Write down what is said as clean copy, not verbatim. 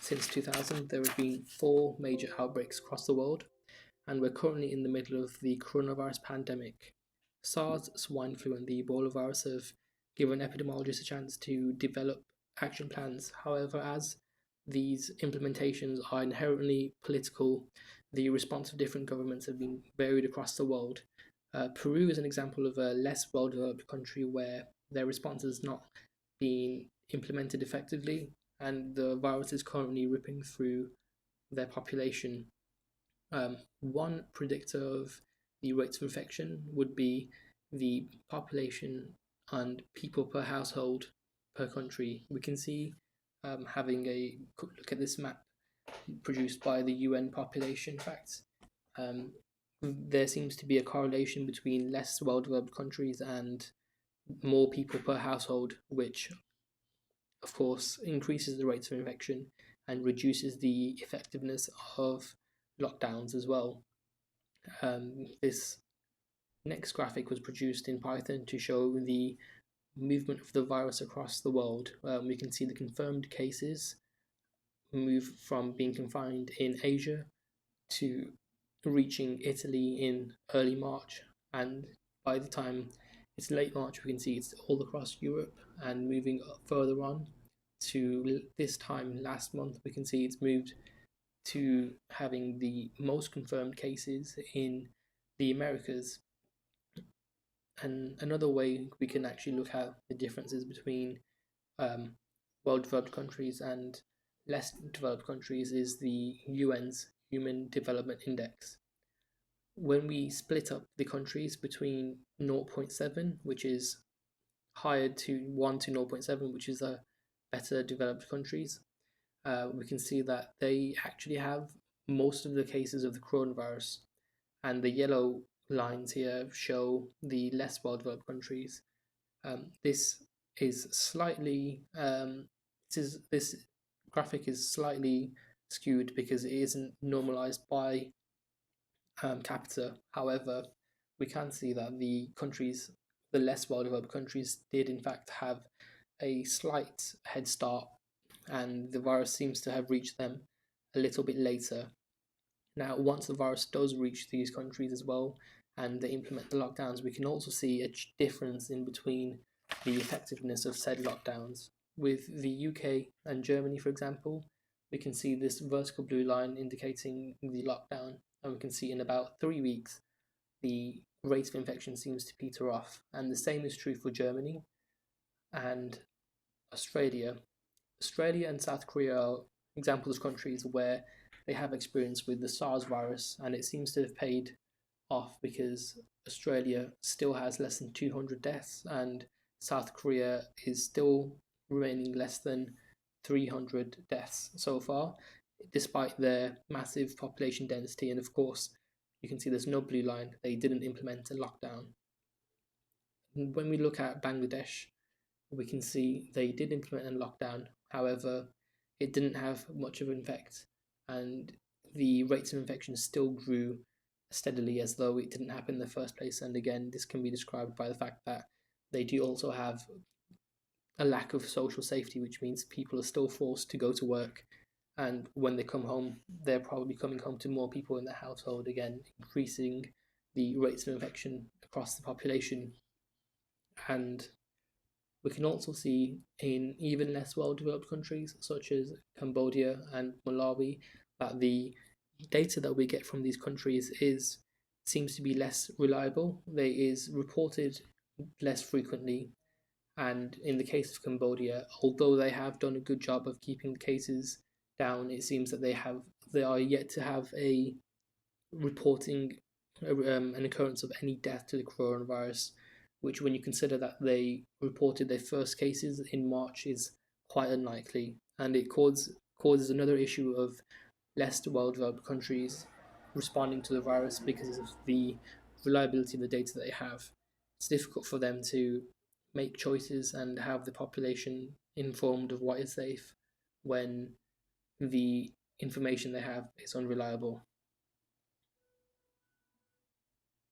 Since 2000, there have been 4 major outbreaks across the world, and we're currently in the middle of the coronavirus pandemic. SARS, swine flu, and the Ebola virus have given epidemiologists a chance to develop action plans. However, as these implementations are inherently political, the response of different governments have been varied across the world. Peru is an example of a less well developed country where their response has not been implemented effectively, and the virus is currently ripping through their population. One predictor of the rates of infection would be the population and people per household per country. We can see, having a look at this map produced by the UN population facts. There seems to be a correlation between less well developed countries and more people per household, which of course increases the rates of infection and reduces the effectiveness of lockdowns as well. This next graphic was produced in Python to show the movement of the virus across the world. We can see the confirmed cases move from being confined in Asia to reaching Italy in early March, and by the time it's late March, we can see it's all across Europe, and moving further on to this time last month, we can see it's moved to having the most confirmed cases in the Americas. And another way we can actually look at the differences between well-developed countries and less developed countries is the UN's Human Development Index. When we split up the countries between 0.7, which is higher, to 1 to 0.7, which is the better developed countries, we can see that they actually have most of the cases of the coronavirus, and the yellow lines here show the less well-developed countries. This graphic is slightly skewed because it isn't normalized by capita. However, we can see that the less well-developed countries did in fact have a slight head start, and the virus seems to have reached them a little bit later. Now, once the virus does reach these countries as well, and they implement the lockdowns, we can also see a difference in between the effectiveness of said lockdowns. With the UK and Germany, for example, we can see this vertical blue line indicating the lockdown, and we can see in about 3 weeks the rate of infection seems to peter off. And the same is true for Germany and Australia. Australia and South Korea are examples of countries where they have experience with the SARS virus, and it seems to have paid off because Australia still has less than 200 deaths, and South Korea is still remaining less than 300 deaths so far, despite their massive population density. And of course, you can see there's no blue line. They didn't implement a lockdown. When we look at Bangladesh, we can see they did implement a lockdown. However, it didn't have much of an effect, and the rates of infection still grew steadily as though it didn't happen in the first place. And again, this can be described by the fact that they do also have a lack of social safety, which means people are still forced to go to work, and when they come home, they're probably coming home to more people in their household, again increasing the rates of infection across the population. And we can also see in even less well-developed countries such as Cambodia and Malawi that the data that we get from these countries seems to be less reliable. They is reported less frequently, and in the case of Cambodia, although they have done a good job of keeping the cases down, it seems that they are yet to have a reporting an occurrence of any death to the coronavirus, which, when you consider that they reported their first cases in March, is quite unlikely. And it causes another issue of less well-developed countries responding to the virus because of the reliability of the data that they have. It's difficult for them to make choices and have the population informed of what is safe when the information they have is unreliable.